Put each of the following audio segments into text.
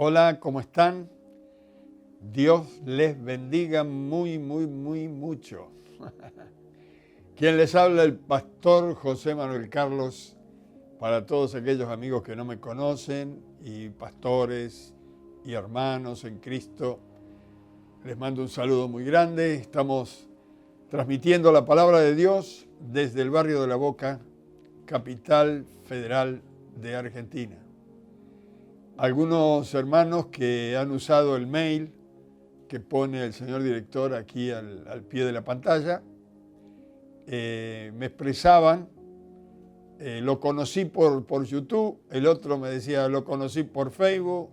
Hola, ¿cómo están? Dios les bendiga muy mucho. Quien les habla, el pastor José Manuel Carlos, para todos aquellos amigos que no me conocen, y pastores y hermanos en Cristo, les mando un saludo muy grande. Estamos transmitiendo la palabra de Dios desde el barrio de La Boca, capital federal de Argentina. Algunos hermanos que han usado el mail que pone el señor director aquí al pie de la pantalla, me expresaban, lo conocí por YouTube, el otro me decía, lo conocí por Facebook,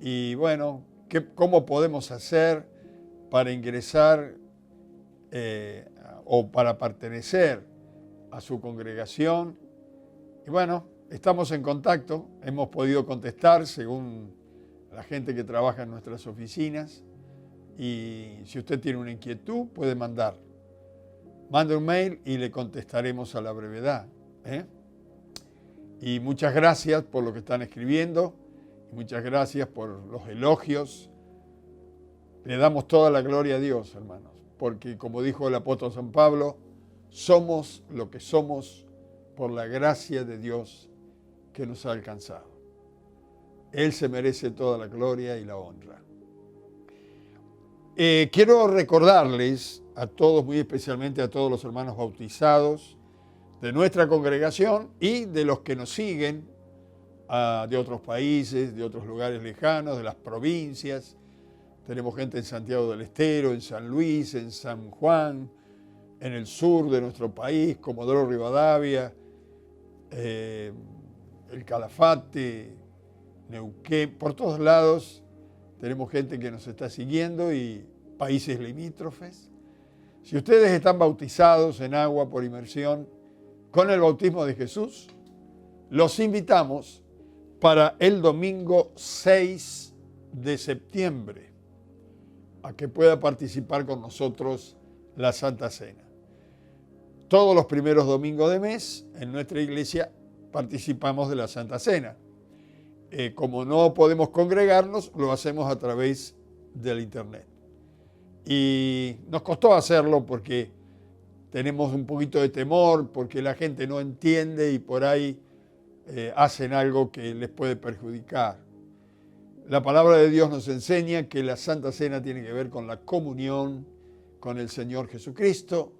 y bueno, ¿cómo podemos hacer para ingresar o para pertenecer a su congregación? Y bueno, estamos en contacto, hemos podido contestar según la gente que trabaja en nuestras oficinas. Y si usted tiene una inquietud, puede mandar. Mande un mail y le contestaremos a la brevedad. Y muchas gracias por lo que están escribiendo. Y muchas gracias por los elogios. Le damos toda la gloria a Dios, hermanos. Porque como dijo el apóstol San Pablo, somos lo que somos por la gracia de Dios que nos ha alcanzado. Él se merece toda la gloria y la honra. Quiero recordarles a todos, muy especialmente a todos los hermanos bautizados de nuestra congregación y de los que nos siguen de otros países, de otros lugares lejanos, de las provincias. Tenemos gente en Santiago del Estero, en San Luis, en San Juan, en el sur de nuestro país, Comodoro Rivadavia, el Calafate, Neuquén, por todos lados. Tenemos gente que nos está siguiendo y países limítrofes. Si ustedes están bautizados en agua por inmersión con el bautismo de Jesús, los invitamos para el domingo 6 de septiembre a que pueda participar con nosotros la Santa Cena. Todos los primeros domingos de mes en nuestra iglesia participamos de la Santa Cena. Como no podemos congregarnos, lo hacemos a través del internet. Y nos costó hacerlo porque tenemos un poquito de temor, porque la gente no entiende y por ahí hacen algo que les puede perjudicar. La palabra de Dios nos enseña que la Santa Cena tiene que ver con la comunión con el Señor Jesucristo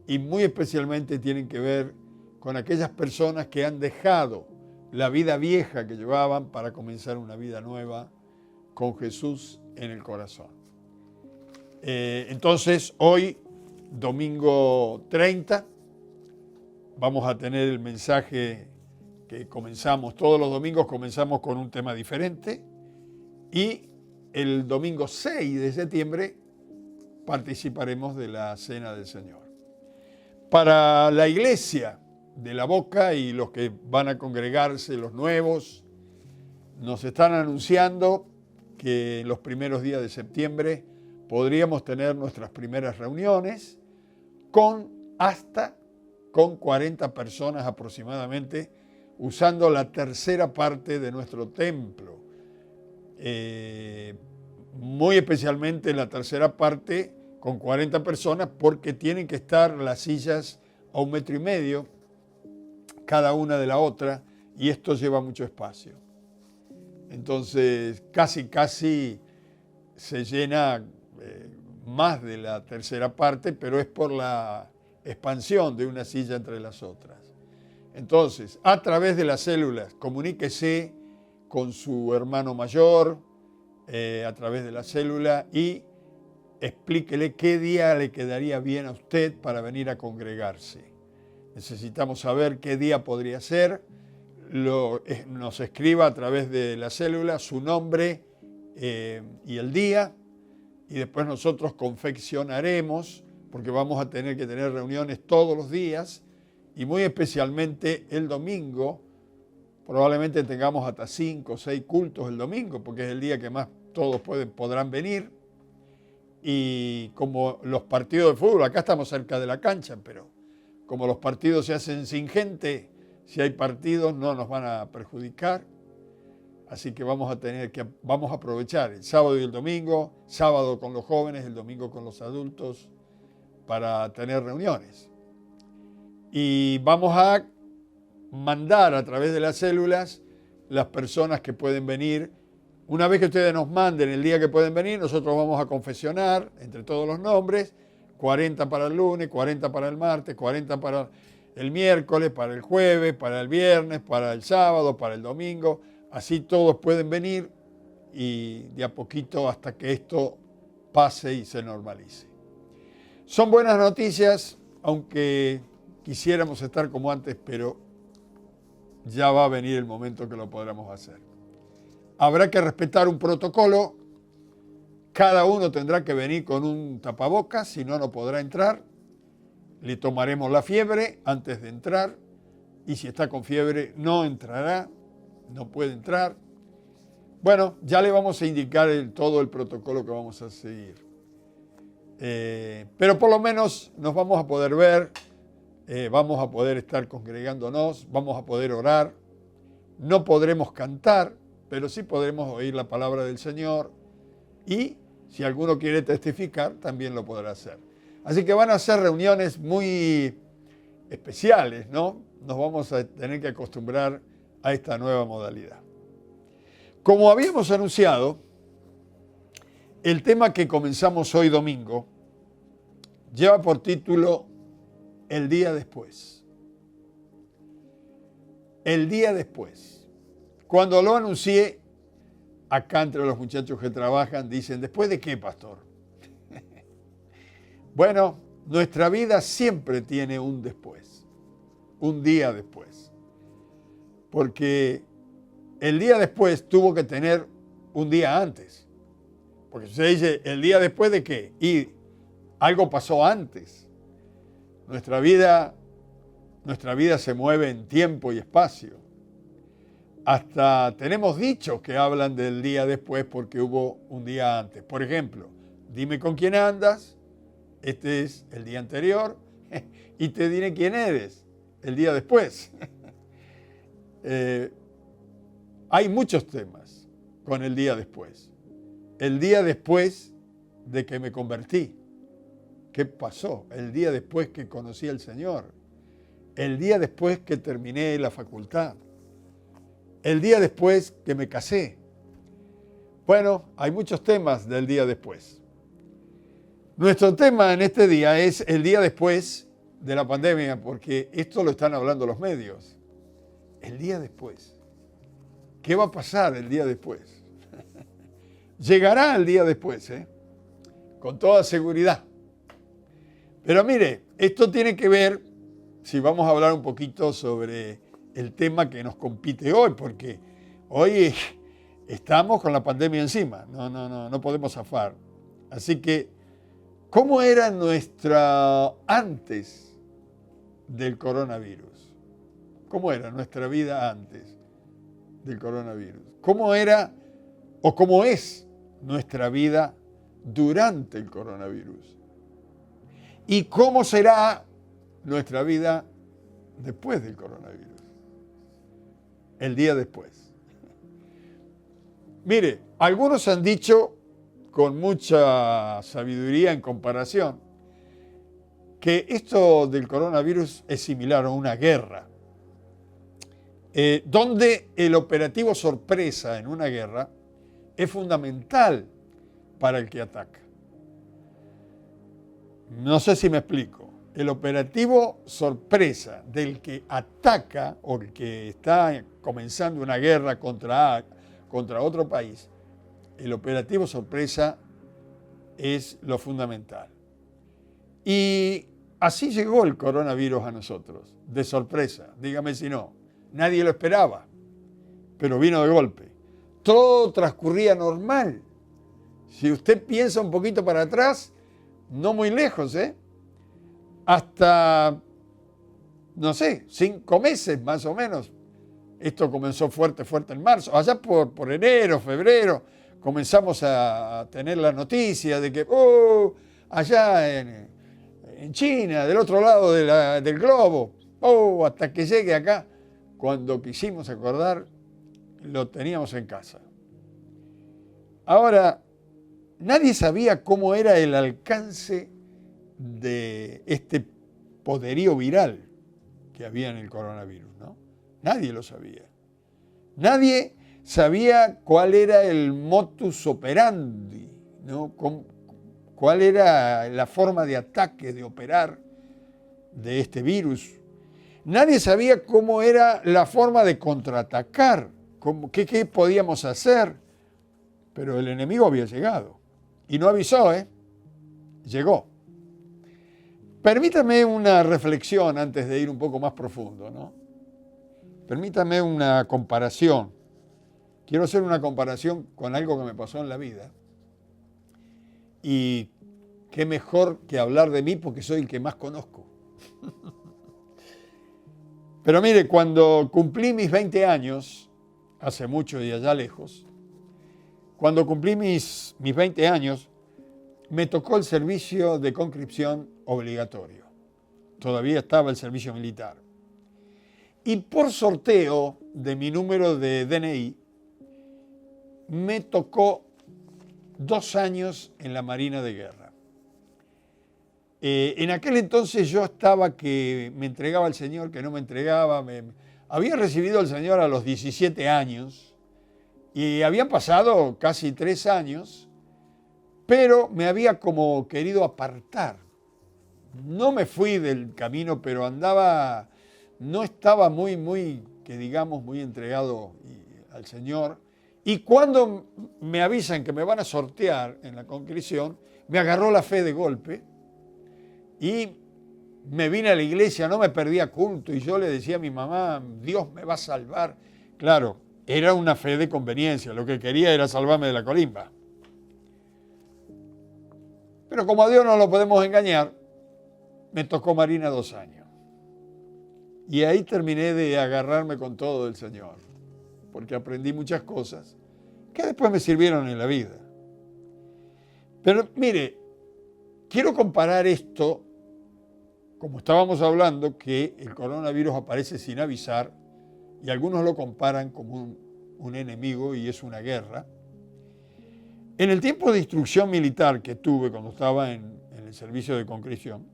y muy especialmente tienen que ver con aquellas personas que han dejado la vida vieja que llevaban para comenzar una vida nueva con Jesús en el corazón. Entonces, hoy, domingo 30, vamos a tener el mensaje que comenzamos. Todos los domingos comenzamos con un tema diferente y el domingo 6 de septiembre participaremos de la Cena del Señor. Para la iglesia de La Boca y los que van a congregarse, los nuevos, nos están anunciando que en los primeros días de septiembre podríamos tener nuestras primeras reuniones con 40 personas aproximadamente, usando la tercera parte de nuestro templo. Muy especialmente la tercera parte con 40 personas porque tienen que estar las sillas a 1,5 metros cada una de la otra, y esto lleva mucho espacio. Entonces, casi se llena más de la tercera parte, pero es por la expansión de una silla entre las otras. Entonces, a través de las células, comuníquese con su hermano mayor a través de la célula y explíquele qué día le quedaría bien a usted para venir a congregarse. Necesitamos saber qué día podría ser. Nos escriba a través de la célula su nombre y el día, y después nosotros confeccionaremos, porque vamos a tener que tener reuniones todos los días, y muy especialmente el domingo. Probablemente tengamos hasta 5 o 6 cultos el domingo, porque es el día que más todos podrán venir. Y como los partidos de fútbol, acá estamos cerca de la cancha, pero como los partidos se hacen sin gente, si hay partidos no nos van a perjudicar. Así que vamos a aprovechar el sábado y el domingo, sábado con los jóvenes, el domingo con los adultos, para tener reuniones. Y vamos a mandar a través de las células las personas que pueden venir. Una vez que ustedes nos manden el día que pueden venir, nosotros vamos a confesionar entre todos los nombres, 40 para el lunes, 40 para el martes, 40 para el miércoles, para el jueves, para el viernes, para el sábado, para el domingo. Así todos pueden venir y de a poquito hasta que esto pase y se normalice. Son buenas noticias, aunque quisiéramos estar como antes, pero ya va a venir el momento que lo podremos hacer. Habrá que respetar un protocolo, cada uno tendrá que venir con un tapabocas, si no, no podrá entrar. Le tomaremos la fiebre antes de entrar y si está con fiebre no entrará, no puede entrar. Bueno, ya le vamos a indicar todo el protocolo que vamos a seguir. Pero por lo menos nos vamos a poder ver, vamos a poder estar congregándonos, vamos a poder orar. No podremos cantar, pero sí podremos oír la palabra del Señor y si alguno quiere testificar, también lo podrá hacer. Así que van a ser reuniones muy especiales, ¿no? Nos vamos a tener que acostumbrar a esta nueva modalidad. Como habíamos anunciado, el tema que comenzamos hoy domingo lleva por título El día después. El día después. Cuando lo anuncié, acá entre los muchachos que trabajan dicen, ¿después de qué, pastor? Bueno, nuestra vida siempre tiene un después, un día después. Porque el día después tuvo que tener un día antes. Porque se dice, ¿el día después de qué? Y algo pasó antes. Nuestra vida se mueve en tiempo y espacio. Hasta tenemos dichos que hablan del día después porque hubo un día antes. Por ejemplo, dime con quién andas, este es el día anterior, y te diré quién eres el día después. Hay muchos temas con el día después. El día después de que me convertí. ¿Qué pasó? El día después que conocí al Señor. El día después que terminé la facultad. El día después que me casé. Bueno, hay muchos temas del día después. Nuestro tema en este día es el día después de la pandemia, porque esto lo están hablando los medios. El día después. ¿Qué va a pasar el día después? Llegará el día después, con toda seguridad. Pero mire, esto tiene que ver, si vamos a hablar un poquito sobre el tema que nos compite hoy, porque hoy estamos con la pandemia encima, no podemos zafar. Así que, ¿cómo era nuestra antes del coronavirus? ¿Cómo era nuestra vida antes del coronavirus? ¿Cómo era o cómo es nuestra vida durante el coronavirus? ¿Y cómo será nuestra vida después del coronavirus? El día después. Mire, algunos han dicho con mucha sabiduría en comparación que esto del coronavirus es similar a una guerra, donde el operativo sorpresa en una guerra es fundamental para el que ataca. No sé si me explico. El operativo sorpresa del que ataca o el que está comenzando una guerra contra otro país, el operativo sorpresa es lo fundamental. Y así llegó el coronavirus a nosotros, de sorpresa. Dígame si no. Nadie lo esperaba, pero vino de golpe. Todo transcurría normal. Si usted piensa un poquito para atrás, no muy lejos, hasta, no sé, 5 meses más o menos. Esto comenzó fuerte en marzo. Allá por enero, febrero, comenzamos a tener la noticia de que, allá en China, del otro lado del globo, hasta que llegue acá. Cuando quisimos acordar, lo teníamos en casa. Ahora, nadie sabía cómo era el alcance de este poderío viral que había en el coronavirus, ¿no? Nadie lo sabía. Nadie sabía cuál era el modus operandi, ¿no? Cuál era la forma de ataque, de operar de este virus. Nadie sabía cómo era la forma de contraatacar, qué podíamos hacer, pero el enemigo había llegado y no avisó, llegó. Permítame una reflexión antes de ir un poco más profundo, ¿no? Permítame una comparación. Quiero hacer una comparación con algo que me pasó en la vida. Y qué mejor que hablar de mí porque soy el que más conozco. Pero mire, cuando cumplí mis 20 años, hace mucho y allá lejos, cuando cumplí mis 20 años, me tocó el servicio de conscripción obligatorio. Todavía estaba el servicio militar. Y por sorteo de mi número de DNI, me tocó 2 años en la Marina de Guerra. En aquel entonces yo estaba que me entregaba al Señor, que no me entregaba. Había recibido al Señor a los 17 años y habían pasado casi 3 años, pero me había como querido apartar. No me fui del camino, pero no estaba muy, que digamos, muy entregado al Señor. Y cuando me avisan que me van a sortear en la conscripción, me agarró la fe de golpe y me vine a la iglesia, no me perdía culto y yo le decía a mi mamá, Dios me va a salvar. Claro, era una fe de conveniencia, lo que quería era salvarme de la colimba. Pero como a Dios no lo podemos engañar, me tocó Marina 2 años. Y ahí terminé de agarrarme con todo del Señor, porque aprendí muchas cosas que después me sirvieron en la vida. Pero mire, quiero comparar esto, como estábamos hablando, que el coronavirus aparece sin avisar, y algunos lo comparan como un enemigo y es una guerra. En el tiempo de instrucción militar que tuve cuando estaba en el servicio de conscripción,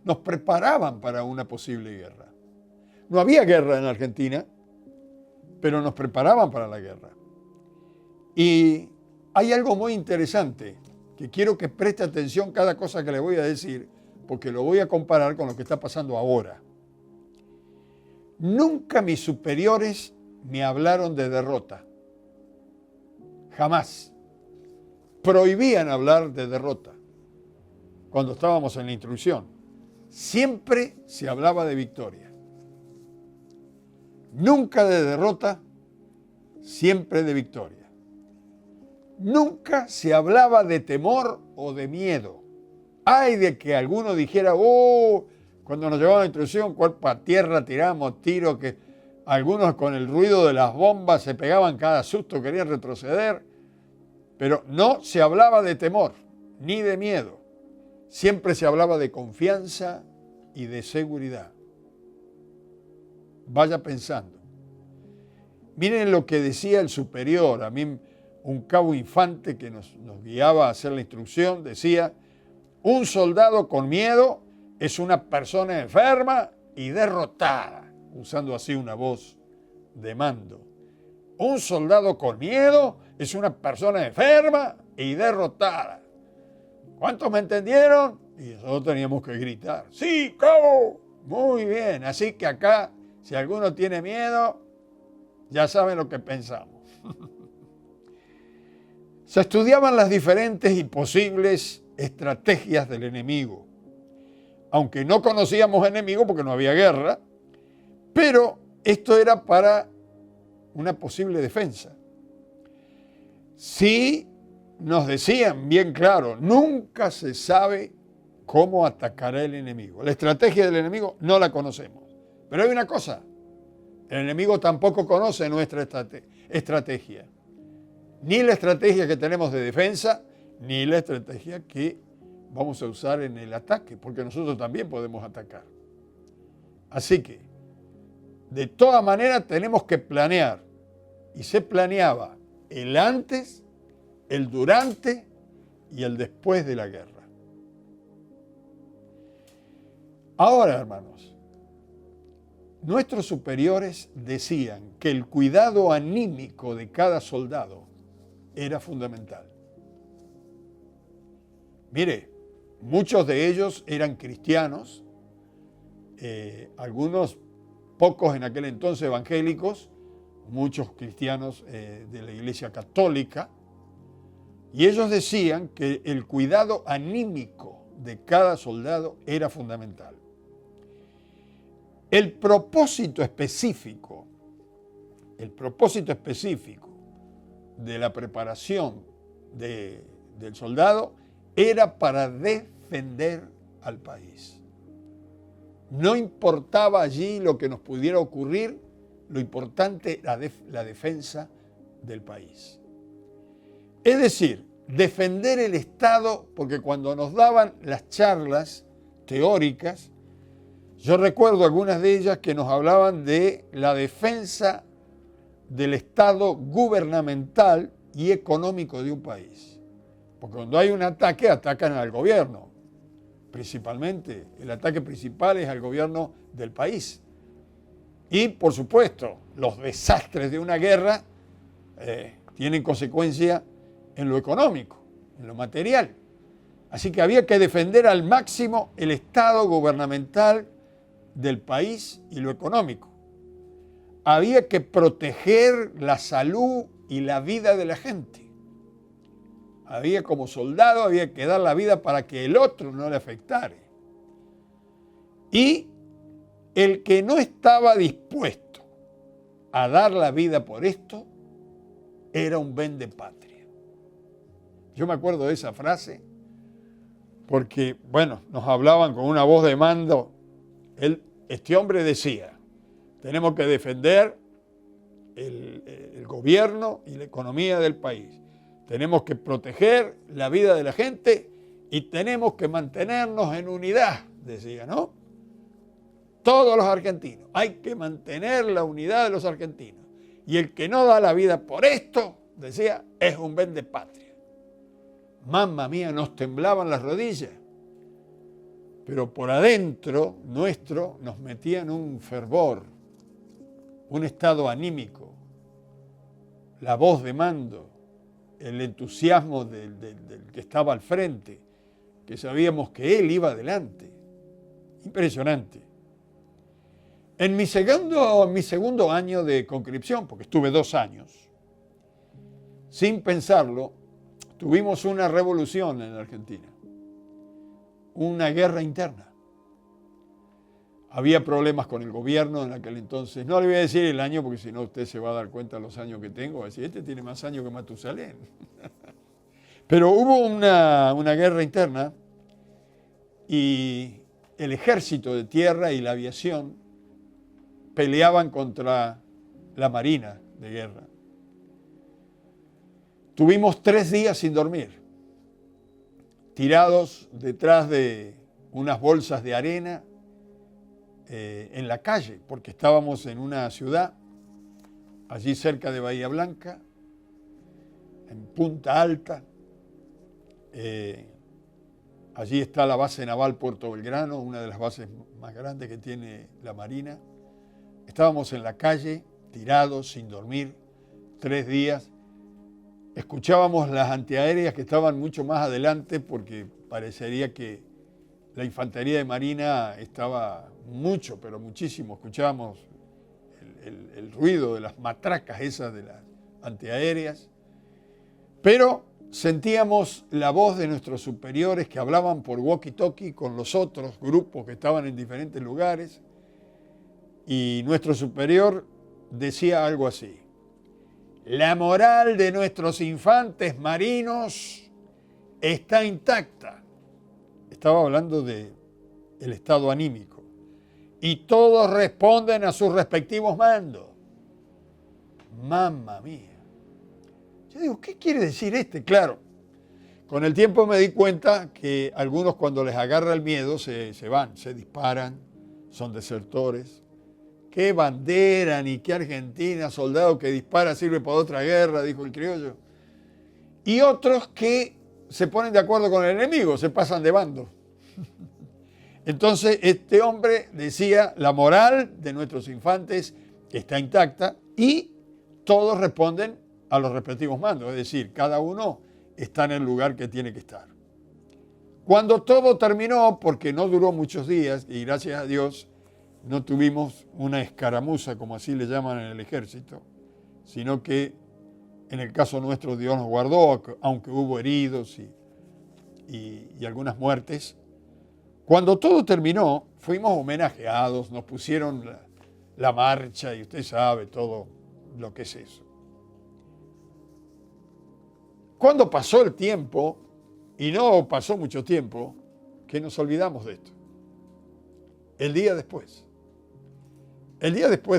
nos preparaban para una posible guerra. No había guerra en Argentina, pero nos preparaban para la guerra. Y hay algo muy interesante, que quiero que preste atención cada cosa que le voy a decir, porque lo voy a comparar con lo que está pasando ahora. Nunca mis superiores me hablaron de derrota. Jamás. Prohibían hablar de derrota cuando estábamos en la instrucción. Siempre se hablaba de victoria. Nunca de derrota, siempre de victoria. Nunca se hablaba de temor o de miedo. Ay de que alguno dijera, cuando nos llevaban a la instrucción, cuerpo a tierra, tiramos tiros, que algunos con el ruido de las bombas se pegaban cada susto, querían retroceder. Pero no se hablaba de temor, ni de miedo. Siempre se hablaba de confianza y de seguridad. Vaya pensando. Miren lo que decía el superior, a mí un cabo infante que nos guiaba a hacer la instrucción, decía, un soldado con miedo es una persona enferma y derrotada, usando así una voz de mando. Un soldado con miedo es una persona enferma y derrotada. ¿Cuántos me entendieron? Y nosotros teníamos que gritar, ¡sí, cabo! Muy bien, así que acá, si alguno tiene miedo, ya saben lo que pensamos. Se estudiaban las diferentes y posibles estrategias del enemigo. Aunque no conocíamos enemigo porque no había guerra, pero esto era para una posible defensa. Sí, nos decían bien claro, nunca se sabe cómo atacará el enemigo. La estrategia del enemigo no la conocemos. Pero hay una cosa, el enemigo tampoco conoce nuestra estrategia. Ni la estrategia que tenemos de defensa, ni la estrategia que vamos a usar en el ataque, porque nosotros también podemos atacar. Así que, de todas maneras, tenemos que planear y se planeaba el antes, el durante y el después de la guerra. Ahora, hermanos, nuestros superiores decían que el cuidado anímico de cada soldado era fundamental. Mire, muchos de ellos eran cristianos, algunos pocos en aquel entonces evangélicos, muchos cristianos de la Iglesia Católica, y ellos decían que el cuidado anímico de cada soldado era fundamental. El propósito específico de la preparación del soldado era para defender al país. No importaba allí lo que nos pudiera ocurrir, lo importante era la defensa del país. Es decir, defender el Estado, porque cuando nos daban las charlas teóricas, yo recuerdo algunas de ellas que nos hablaban de la defensa del Estado gubernamental y económico de un país. Porque cuando hay un ataque, atacan al gobierno. Principalmente, el ataque principal es al gobierno del país. Y, por supuesto, los desastres de una guerra tienen consecuencia en lo económico, en lo material. Así que había que defender al máximo el Estado gubernamental del país y lo económico. Había que proteger la salud y la vida de la gente. Como soldado, había que dar la vida para que el otro no le afectara. Y el que no estaba dispuesto a dar la vida por esto, era un vendepatria. Yo me acuerdo de esa frase, porque, nos hablaban con una voz de mando. Este hombre decía, tenemos que defender el gobierno y la economía del país. Tenemos que proteger la vida de la gente y tenemos que mantenernos en unidad, decía, ¿no? Todos los argentinos. Hay que mantener la unidad de los argentinos. Y el que no da la vida por esto, decía, es un vendepatria. Mamma mía, nos temblaban las rodillas. Pero por adentro nuestro nos metían un fervor, un estado anímico, la voz de mando, el entusiasmo del que estaba al frente, que sabíamos que él iba adelante. Impresionante. En mi segundo año de conscripción, porque estuve 2 años, sin pensarlo, tuvimos una revolución en la Argentina, una guerra interna. Había problemas con el gobierno en aquel entonces. No le voy a decir el año porque si no usted se va a dar cuenta de los años que tengo. Va a decir, este tiene más años que Matusalén. Pero hubo una guerra interna y el ejército de tierra y la aviación peleaban contra la marina de guerra. Tuvimos 3 días sin dormir, tirados detrás de unas bolsas de arena, en la calle, porque estábamos en una ciudad, allí cerca de Bahía Blanca, en Punta Alta. Allí está la base naval Puerto Belgrano, una de las bases más grandes que tiene la Marina. Estábamos en la calle, tirados, sin dormir, 3 días. Escuchábamos las antiaéreas que estaban mucho más adelante porque parecería que la infantería de Marina estaba mucho, pero muchísimo. Escuchábamos el ruido de las matracas esas de las antiaéreas, pero sentíamos la voz de nuestros superiores que hablaban por walkie-talkie con los otros grupos que estaban en diferentes lugares, y nuestro superior decía algo así: la moral de nuestros infantes marinos está intacta. Estaba hablando del estado anímico. Y todos responden a sus respectivos mandos. Mamma mía. Yo digo, ¿qué quiere decir este? Claro, con el tiempo me di cuenta que algunos cuando les agarra el miedo se van, se disparan, son desertores, qué bandera, ni qué Argentina, soldado que dispara sirve para otra guerra, dijo el criollo. Y otros que se ponen de acuerdo con el enemigo, se pasan de bando. Entonces este hombre decía, la moral de nuestros infantes está intacta y todos responden a los respectivos mandos, es decir, cada uno está en el lugar que tiene que estar. Cuando todo terminó, porque no duró muchos días, y gracias a Dios no tuvimos una escaramuza, como así le llaman en el ejército, sino que en el caso nuestro Dios nos guardó, aunque hubo heridos y algunas muertes. Cuando todo terminó, fuimos homenajeados, nos pusieron la marcha y usted sabe todo lo que es eso. Cuando pasó el tiempo, y no pasó mucho tiempo, que nos olvidamos de esto. El día después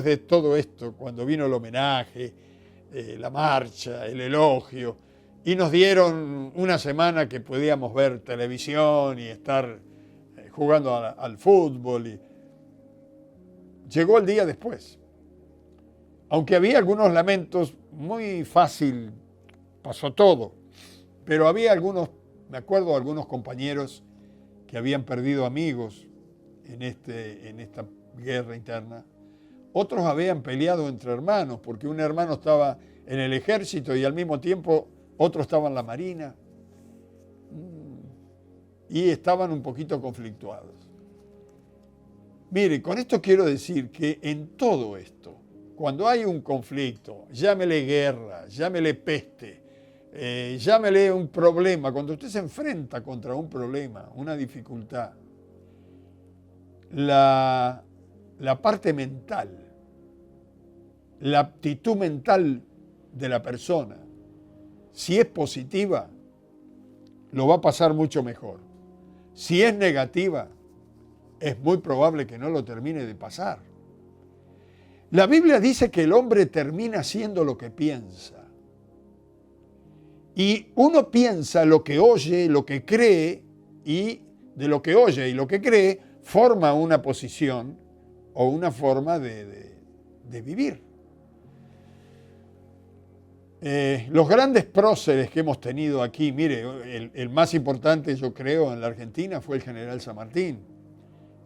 de todo esto, cuando vino el homenaje, la marcha, el elogio, y nos dieron una semana que podíamos ver televisión y estar jugando al fútbol, llegó el día después. Aunque había algunos lamentos, muy fácil pasó todo, pero había algunos, me acuerdo, algunos compañeros que habían perdido amigos en esta guerra interna. Otros habían peleado entre hermanos, porque un hermano estaba en el ejército y al mismo tiempo otro estaba en la marina. Y estaban un poquito conflictuados. Mire, con esto quiero decir que en todo esto, cuando hay un conflicto, llámele guerra, llámele peste, llámele un problema, cuando usted se enfrenta contra un problema, una dificultad, la parte mental, la aptitud mental de la persona, si es positiva, lo va a pasar mucho mejor. Si es negativa, es muy probable que no lo termine de pasar. La Biblia dice que el hombre termina siendo lo que piensa. Y uno piensa lo que oye, lo que cree, y de lo que oye y lo que cree, forma una posición o una forma de vivir. Los grandes próceres que hemos tenido aquí, mire, el más importante yo creo en la Argentina fue el general San Martín,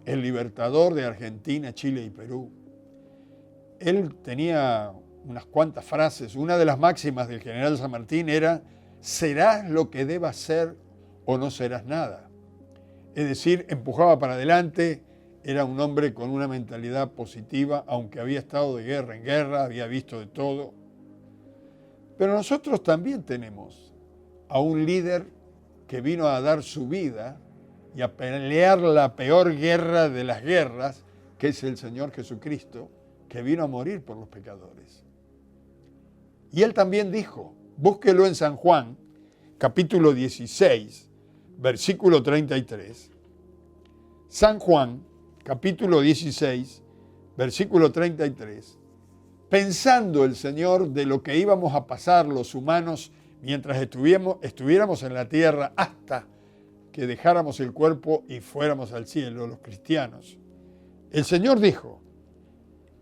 el libertador de Argentina, Chile y Perú. Él tenía unas cuantas frases. Una de las máximas del general San Martín era: serás lo que debas ser o no serás nada. Es decir, empujaba para adelante, era un hombre con una mentalidad positiva, aunque había estado de guerra en guerra, había visto de todo. Pero nosotros también tenemos a un líder que vino a dar su vida y a pelear la peor guerra de las guerras, que es el Señor Jesucristo, que vino a morir por los pecadores. Y él también dijo, búsquelo en San Juan, capítulo 16, versículo 33. San Juan, capítulo 16, versículo 33. Pensando el Señor de lo que íbamos a pasar los humanos mientras estuviéramos en la tierra hasta que dejáramos el cuerpo y fuéramos al cielo, los cristianos. El Señor dijo,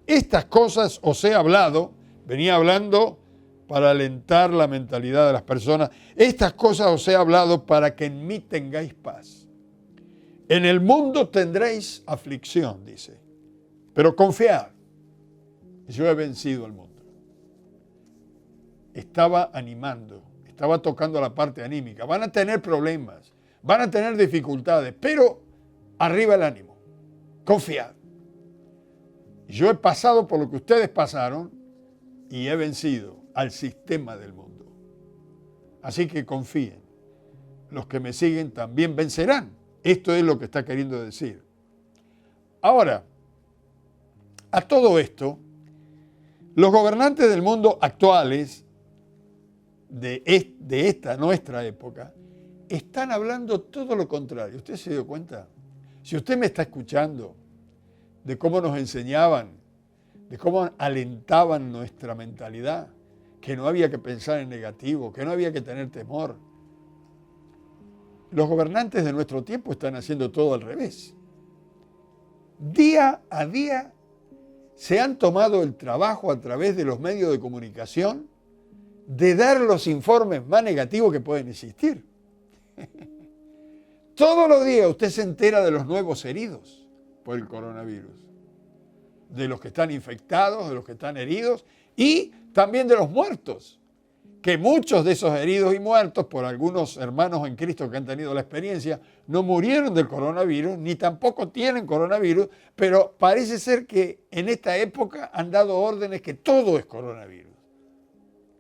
estas cosas os he hablado, venía hablando para alentar la mentalidad de las personas, estas cosas os he hablado para que en mí tengáis paz. En el mundo tendréis aflicción, dice, pero confiad, yo he vencido al mundo. Estaba animando, estaba tocando la parte anímica. Van a tener problemas, van a tener dificultades, pero arriba el ánimo, confiad. Yo he pasado por lo que ustedes pasaron y he vencido al sistema del mundo. Así que confíen. Los que me siguen también vencerán. Esto es lo que está queriendo decir. Ahora, a todo esto, los gobernantes del mundo actuales, de esta nuestra época, están hablando todo lo contrario. ¿Usted se dio cuenta? Si usted me está escuchando de cómo nos enseñaban, de cómo alentaban nuestra mentalidad, que no había que pensar en negativo, que no había que tener temor. Los gobernantes de nuestro tiempo están haciendo todo al revés. Día a día se han tomado el trabajo a través de los medios de comunicación de dar los informes más negativos que pueden existir. Todos los días usted se entera de los nuevos heridos por el coronavirus, de los que están infectados, de los que están heridos y también de los muertos, que muchos de esos heridos y muertos por algunos hermanos en Cristo que han tenido la experiencia no murieron del coronavirus, ni tampoco tienen coronavirus, pero parece ser que en esta época han dado órdenes que todo es coronavirus.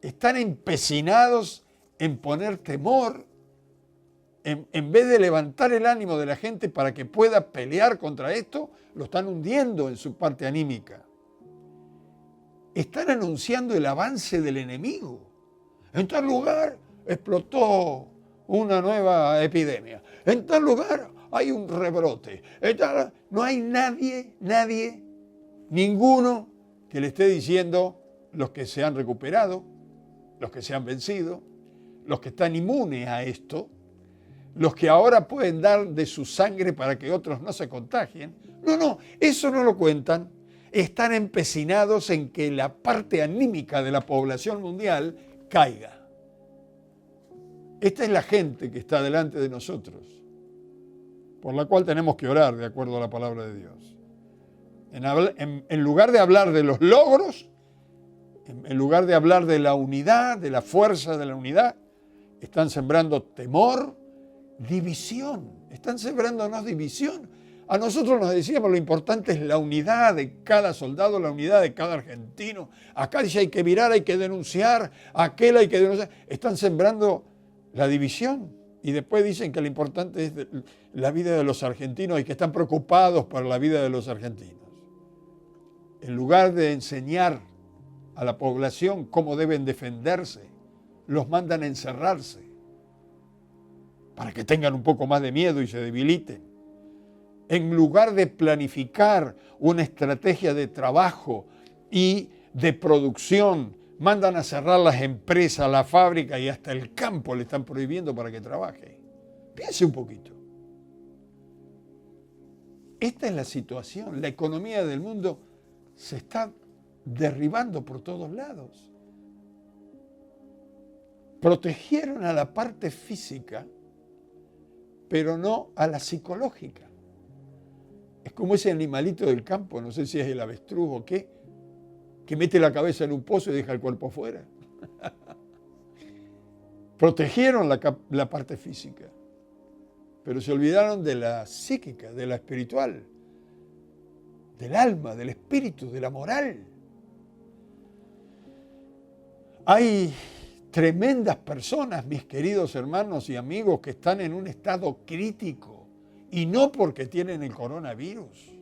Están empecinados en poner temor, en vez de levantar el ánimo de la gente para que pueda pelear contra esto, lo están hundiendo en su parte anímica. Están anunciando el avance del enemigo. En tal lugar explotó una nueva epidemia. En tal lugar hay un rebrote. No hay nadie, ninguno que le esté diciendo los que se han recuperado, los que se han vencido, los que están inmunes a esto, los que ahora pueden dar de su sangre para que otros no se contagien. No, eso no lo cuentan. Están empecinados en que la parte anímica de la población mundial caiga. Esta es la gente que está delante de nosotros, por la cual tenemos que orar de acuerdo a la palabra de Dios. En lugar de hablar de los logros, en lugar de hablar de la unidad, de la fuerza de la unidad, están sembrando temor, división. Están sembrándonos división. A nosotros nos decíamos lo importante es la unidad de cada soldado, la unidad de cada argentino. Acá dice hay que virar, hay que denunciar, aquel hay que denunciar. Están sembrando la división y después dicen que lo importante es la vida de los argentinos y que están preocupados por la vida de los argentinos. En lugar de enseñar a la población cómo deben defenderse, los mandan a encerrarse para que tengan un poco más de miedo y se debiliten. En lugar de planificar una estrategia de trabajo y de producción, mandan a cerrar las empresas, la fábrica y hasta el campo le están prohibiendo para que trabaje. Piense un poquito. Esta es la situación. La economía del mundo se está derribando por todos lados. Protegieron a la parte física, pero no a la psicológica. Es como ese animalito del campo, no sé si es el avestruz o qué, que mete la cabeza en un pozo y deja el cuerpo afuera. Protegieron la parte física, pero se olvidaron de la psíquica, de la espiritual, del alma, del espíritu, de la moral. Hay tremendas personas, mis queridos hermanos y amigos, que están en un estado crítico. Y no porque tienen el coronavirus.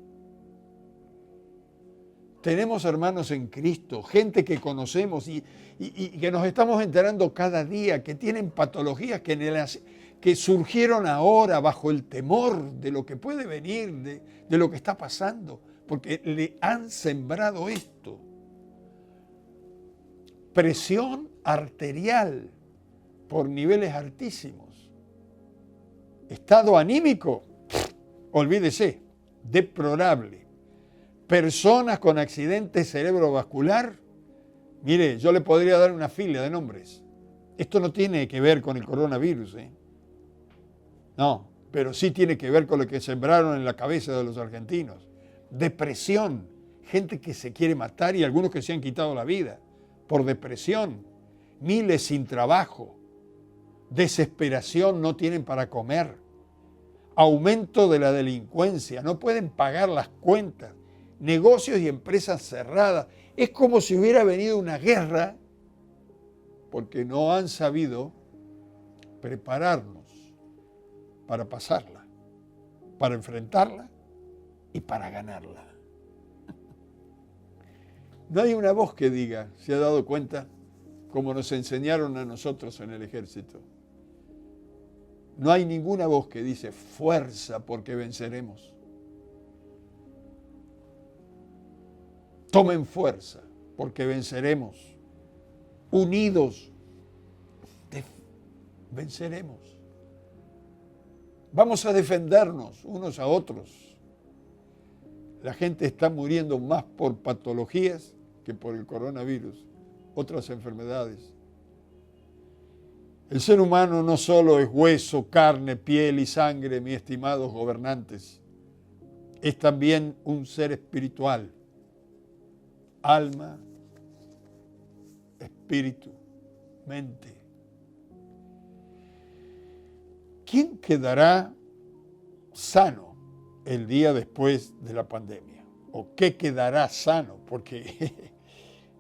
Tenemos hermanos en Cristo, gente que conocemos y que nos estamos enterando cada día, que tienen patologías que surgieron ahora bajo el temor de lo que puede venir, de lo que está pasando, porque le han sembrado esto. Presión arterial por niveles altísimos. Estado anímico. Olvídese, deplorable. Personas con accidente cerebrovascular. Mire, yo le podría dar una fila de nombres. Esto no tiene que ver con el coronavirus, No, pero sí tiene que ver con lo que sembraron en la cabeza de los argentinos. Depresión, gente que se quiere matar y algunos que se han quitado la vida por depresión. Miles sin trabajo. Desesperación, no tienen para comer. Aumento de la delincuencia, no pueden pagar las cuentas, negocios y empresas cerradas. Es como si hubiera venido una guerra porque no han sabido prepararnos para pasarla, para enfrentarla y para ganarla. No hay una voz que diga, ¿se ha dado cuenta? Como nos enseñaron a nosotros en el ejército. No hay ninguna voz que dice fuerza porque venceremos. Tomen fuerza porque venceremos. Unidos venceremos. Vamos a defendernos unos a otros. La gente está muriendo más por patologías que por el coronavirus, otras enfermedades. El ser humano no solo es hueso, carne, piel y sangre, mis estimados gobernantes, es también un ser espiritual, alma, espíritu, mente. ¿Quién quedará sano el día después de la pandemia? ¿O qué quedará sano? Porque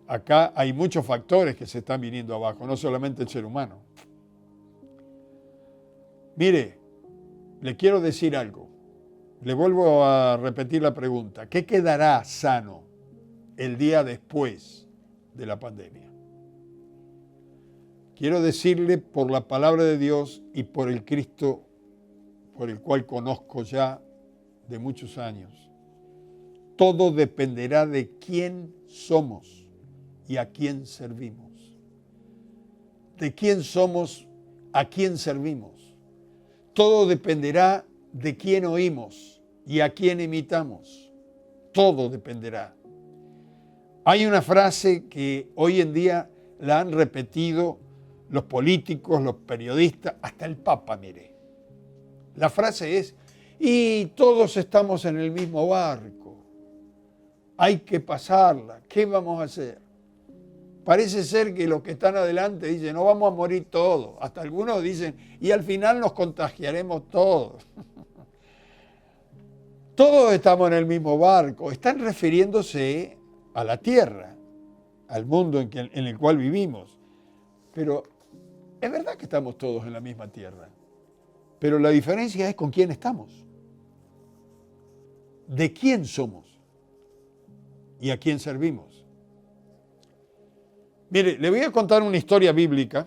acá hay muchos factores que se están viniendo abajo, no solamente el ser humano. Mire, le quiero decir algo. Le vuelvo a repetir la pregunta. ¿Qué quedará sano el día después de la pandemia? Quiero decirle por la palabra de Dios y por el Cristo por el cual conozco ya de muchos años. Todo dependerá de quién somos y a quién servimos. De quién somos, a quién servimos. Todo dependerá de quién oímos y a quién imitamos. Todo dependerá. Hay una frase que hoy en día la han repetido los políticos, los periodistas, hasta el Papa, mire. La frase es, y todos estamos en el mismo barco. Hay que pasarla. ¿Qué vamos a hacer? Parece ser que los que están adelante dicen, no vamos a morir todos. Hasta algunos dicen, y al final nos contagiaremos todos. Todos estamos en el mismo barco. Están refiriéndose a la tierra, al mundo en el cual vivimos. Pero es verdad que estamos todos en la misma tierra. Pero la diferencia es con quién estamos. De quién somos y a quién servimos. Mire, le voy a contar una historia bíblica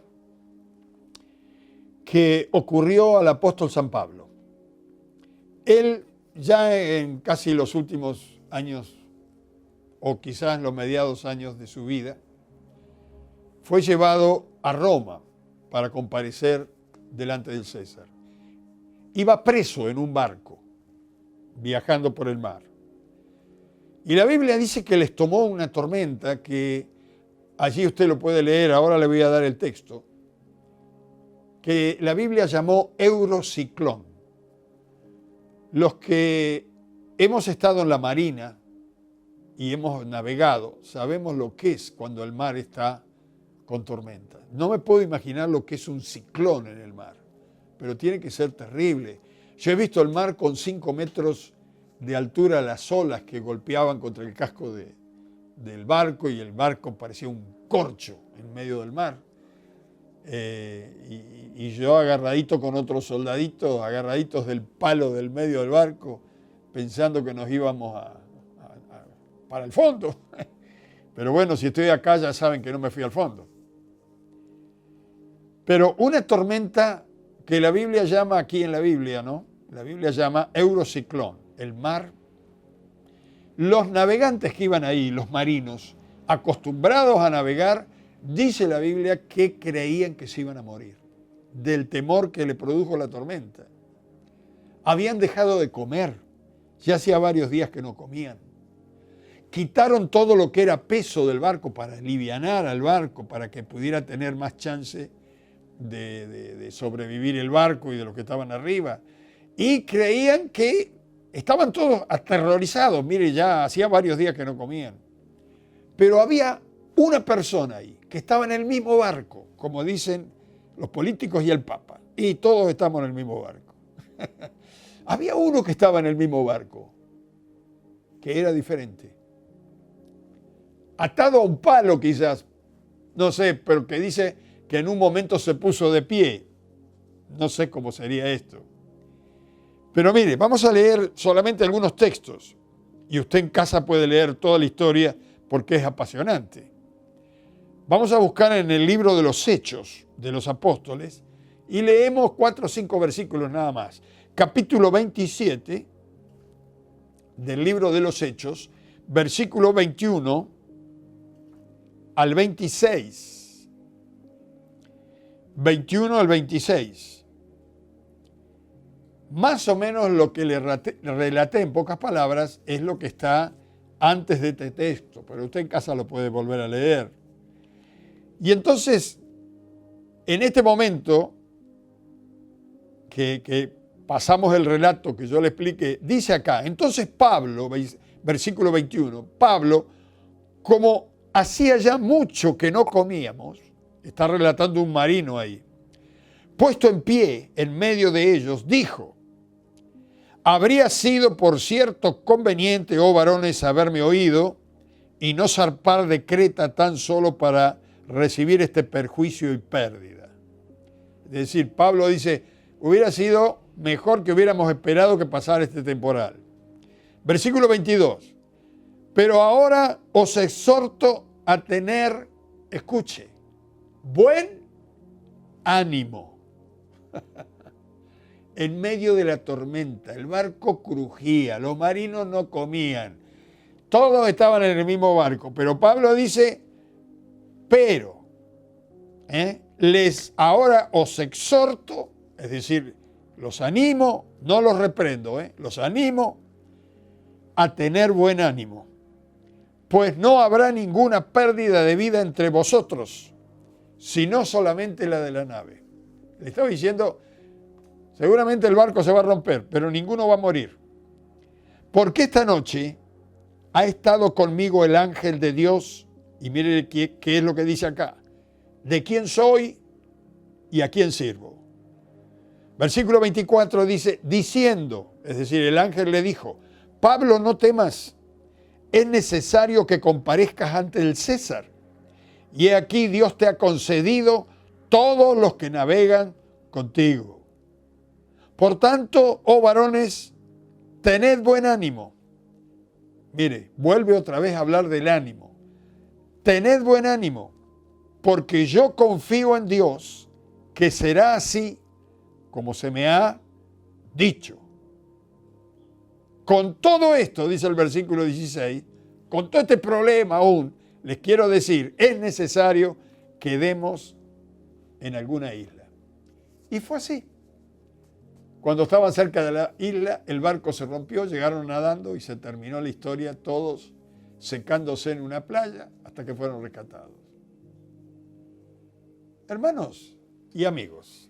que ocurrió al apóstol San Pablo. Él ya en casi los últimos años, o quizás los mediados años de su vida, fue llevado a Roma para comparecer delante del César. Iba preso en un barco, viajando por el mar. Y la Biblia dice que les tomó una tormenta que, allí usted lo puede leer, ahora le voy a dar el texto, que la Biblia llamó eurociclón. Los que hemos estado en la marina y hemos navegado, sabemos lo que es cuando el mar está con tormenta. No me puedo imaginar lo que es un ciclón en el mar, pero tiene que ser terrible. Yo he visto el mar con 5 metros de altura, las olas que golpeaban contra el casco del barco y el barco parecía un corcho en medio del mar. Y yo agarradito con otros soldaditos, agarraditos del palo del medio del barco, pensando que nos íbamos para el fondo. Pero bueno, si estoy acá ya saben que no me fui al fondo. Pero una tormenta que la Biblia llama aquí en la Biblia, ¿no? La Biblia llama eurociclón, el mar. Los navegantes que iban ahí, los marinos, acostumbrados a navegar, dice la Biblia que creían que se iban a morir del temor que le produjo la tormenta. Habían dejado de comer, ya hacía varios días que no comían. Quitaron todo lo que era peso del barco para alivianar al barco, para que pudiera tener más chance de sobrevivir el barco y de los que estaban arriba. Y creían que estaban todos aterrorizados. Mire, ya hacía varios días que no comían. Pero había una persona ahí que estaba en el mismo barco, como dicen los políticos y el Papa. Y todos estamos en el mismo barco. Había uno que estaba en el mismo barco, que era diferente. Atado a un palo quizás, no sé, pero que dice que en un momento se puso de pie. No sé cómo sería esto. Pero mire, vamos a leer solamente algunos textos. Y usted en casa puede leer toda la historia porque es apasionante. Vamos a buscar en el libro de los Hechos de los Apóstoles y leemos 4 o 5 versículos nada más. Capítulo 27 del libro de los Hechos, versículo 21 al 26. 21 al 26. Más o menos lo que le relaté en pocas palabras es lo que está antes de este texto, pero usted en casa lo puede volver a leer. Y entonces, en este momento que pasamos el relato que yo le expliqué, dice acá, entonces Pablo, versículo 21, Pablo, como hacía ya mucho que no comíamos, está relatando un marino ahí, puesto en pie en medio de ellos, dijo, habría sido por cierto conveniente, oh varones, haberme oído y no zarpar de Creta tan solo para recibir este perjuicio y pérdida. Es decir, Pablo dice, hubiera sido mejor que hubiéramos esperado que pasara este temporal. Versículo 22. Pero ahora os exhorto a tener, escuche, buen ánimo. En medio de la tormenta, el barco crujía, los marinos no comían, todos estaban en el mismo barco, pero Pablo dice, pero, les ahora os exhorto, es decir, los animo, no los reprendo, los animo a tener buen ánimo, pues no habrá ninguna pérdida de vida entre vosotros, sino solamente la de la nave. Le estaba diciendo, seguramente el barco se va a romper, pero ninguno va a morir. Porque esta noche ha estado conmigo el ángel de Dios, y mire qué es lo que dice acá, de quién soy y a quién sirvo. Versículo 24 dice, diciendo, es decir, el ángel le dijo, Pablo, no temas, es necesario que comparezcas ante el César. Y he aquí Dios te ha concedido todos los que navegan contigo. Por tanto, oh varones, tened buen ánimo. Mire, vuelve otra vez a hablar del ánimo. Tened buen ánimo, porque yo confío en Dios que será así como se me ha dicho. Con todo esto, dice el versículo 16, con todo este problema aún, les quiero decir, es necesario que demos en alguna isla. Y fue así. Cuando estaban cerca de la isla, el barco se rompió, llegaron nadando y se terminó la historia, todos secándose en una playa hasta que fueron rescatados. Hermanos y amigos,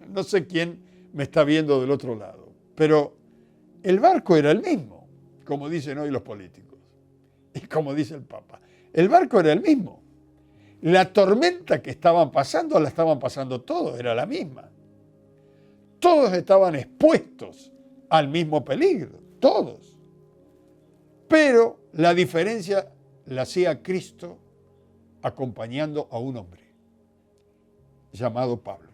no sé quién me está viendo del otro lado, pero el barco era el mismo, como dicen hoy los políticos y como dice el Papa. El barco era el mismo. La tormenta que estaban pasando, la estaban pasando todos, era la misma. Todos estaban expuestos al mismo peligro, todos. Pero la diferencia la hacía Cristo acompañando a un hombre llamado Pablo.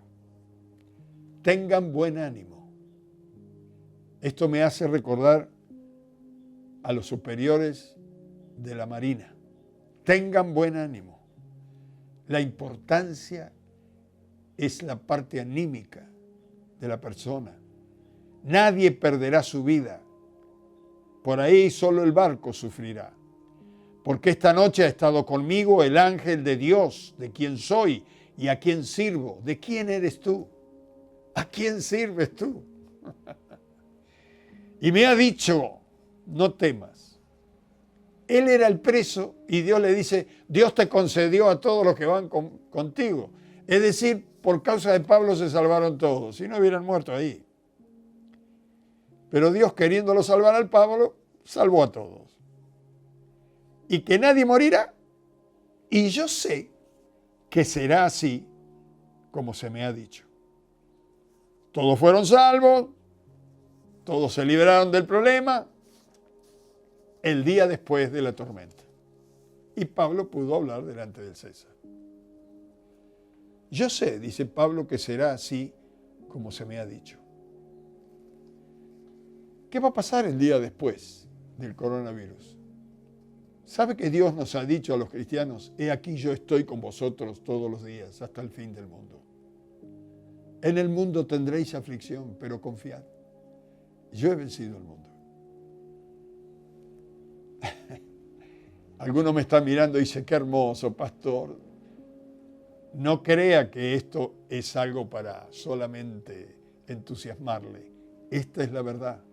Tengan buen ánimo. Esto me hace recordar a los superiores de la Marina. Tengan buen ánimo. La importancia es la parte anímica de la persona. Nadie perderá su vida. Por ahí solo el barco sufrirá. Porque esta noche ha estado conmigo el ángel de Dios, de quien soy y a quien sirvo. ¿De quién eres tú? ¿A quién sirves tú? Y me ha dicho, no temas. Él era el preso y Dios le dice, Dios te concedió a todos los que van contigo. Es decir, por causa de Pablo se salvaron todos, si no hubieran muerto ahí. Pero Dios, queriéndolo salvar al Pablo, salvó a todos. Y que nadie morirá. Y yo sé que será así como se me ha dicho. Todos fueron salvos, todos se liberaron del problema el día después de la tormenta. Y Pablo pudo hablar delante del César. Yo sé, dice Pablo, que será así como se me ha dicho. ¿Qué va a pasar el día después del coronavirus? ¿Sabe que Dios nos ha dicho a los cristianos, he aquí yo estoy con vosotros todos los días hasta el fin del mundo? En el mundo tendréis aflicción, pero confiad, yo he vencido el mundo. Alguno me está mirando y dice, qué hermoso, pastor. No crea que esto es algo para solamente entusiasmarle. Esta es la verdad.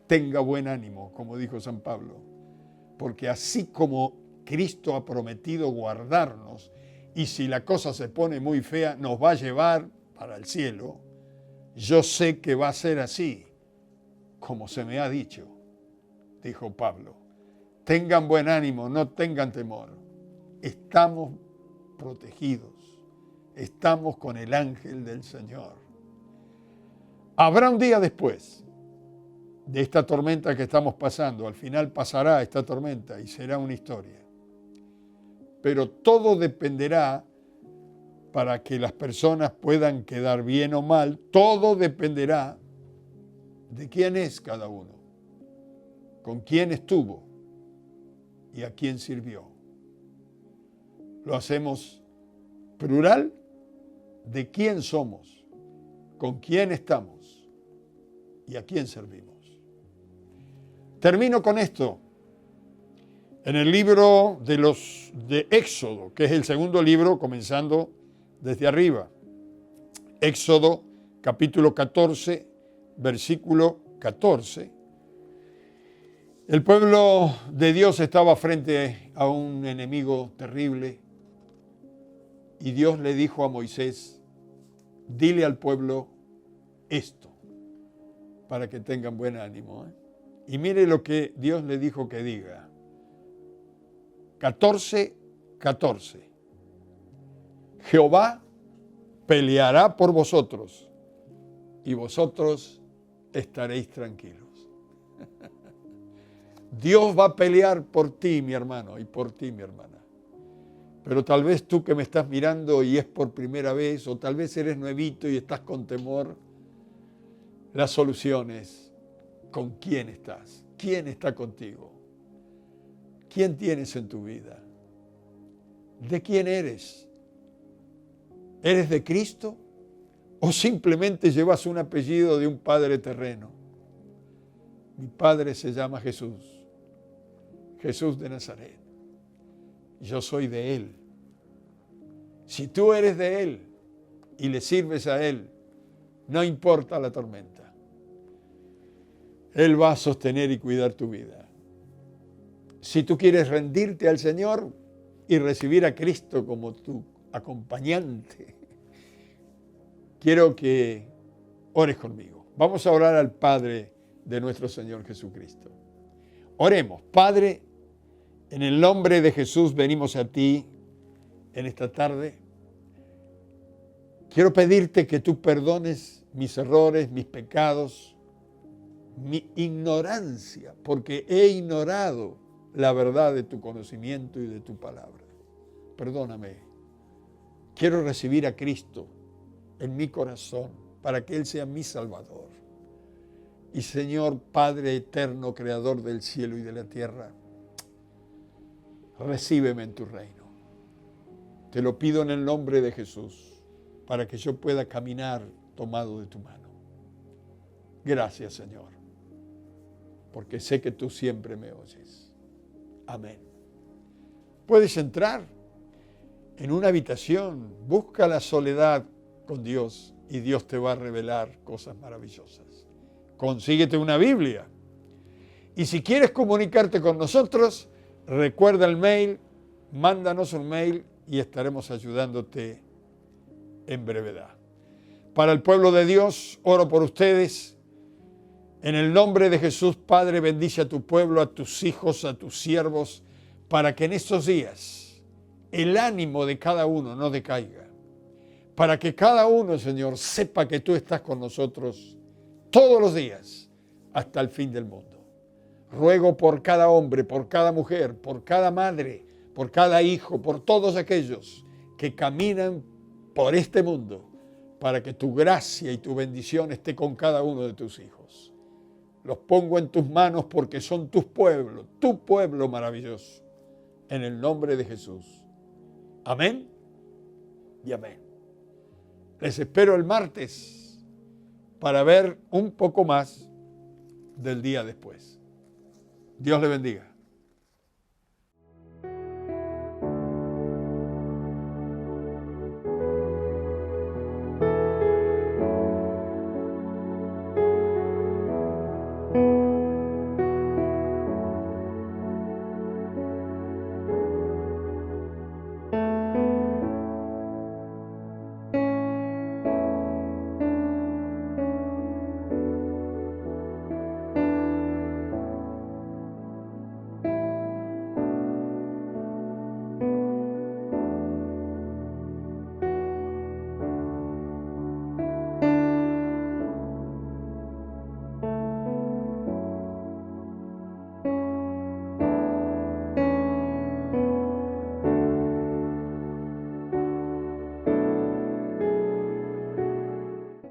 Tenga buen ánimo, como dijo San Pablo, porque así como Cristo ha prometido guardarnos, y si la cosa se pone muy fea, nos va a llevar para el cielo, yo sé que va a ser así, como se me ha dicho, dijo Pablo. Tengan buen ánimo, no tengan temor. Estamos protegidos, estamos con el ángel del Señor. Habrá un día después de esta tormenta que estamos pasando. Al final pasará esta tormenta y será una historia. Pero todo dependerá, para que las personas puedan quedar bien o mal, todo dependerá de quién es cada uno, con quién estuvo y a quién sirvió. Lo hacemos plural de quién somos, con quién estamos y a quién servimos. Termino con esto. En el libro de Éxodo, que es el segundo libro, comenzando desde arriba. Éxodo, capítulo 14, versículo 14. El pueblo de Dios estaba frente a un enemigo terrible y Dios le dijo a Moisés, dile al pueblo esto, para que tengan buen ánimo. Y mire lo que Dios le dijo que diga. 14:14. Jehová peleará por vosotros y vosotros estaréis tranquilos. Dios va a pelear por ti, mi hermano, y por ti, mi hermana. Pero tal vez tú que me estás mirando y es por primera vez, o tal vez eres nuevito y estás con temor, la solución es con quién estás, quién está contigo. ¿Quién tienes en tu vida? ¿De quién eres? ¿Eres de Cristo? ¿O simplemente llevas un apellido de un padre terreno? Mi padre se llama Jesús, Jesús de Nazaret. Yo soy de Él. Si tú eres de Él y le sirves a Él, no importa la tormenta. Él va a sostener y cuidar tu vida. Si tú quieres rendirte al Señor y recibir a Cristo como tu acompañante, quiero que ores conmigo. Vamos a orar al Padre de nuestro Señor Jesucristo. Oremos. Padre, en el nombre de Jesús venimos a ti en esta tarde. Quiero pedirte que tú perdones mis errores, mis pecados, mi ignorancia, porque he ignorado la verdad de tu conocimiento y de tu palabra. Perdóname. Quiero recibir a Cristo en mi corazón para que Él sea mi Salvador. Y Señor, Padre eterno, Creador del cielo y de la tierra, recíbeme en tu reino. Te lo pido en el nombre de Jesús, para que yo pueda caminar tomado de tu mano. Gracias, Señor, porque sé que tú siempre me oyes. Amén. Puedes entrar en una habitación, busca la soledad con Dios y Dios te va a revelar cosas maravillosas. Consíguete una Biblia. Y si quieres comunicarte con nosotros, recuerda el mail, mándanos un mail y estaremos ayudándote en brevedad. Para el pueblo de Dios, oro por ustedes. En el nombre de Jesús, Padre, bendice a tu pueblo, a tus hijos, a tus siervos, para que en estos días el ánimo de cada uno no decaiga. Para que cada uno, Señor, sepa que tú estás con nosotros todos los días hasta el fin del mundo. Ruego por cada hombre, por cada mujer, por cada madre, por cada hijo, por todos aquellos que caminan por este mundo, para que tu gracia y tu bendición esté con cada uno de tus hijos. Los pongo en tus manos porque son tu pueblo maravilloso. En el nombre de Jesús. Amén y amén. Les espero el martes para ver un poco más del día después. Dios le bendiga.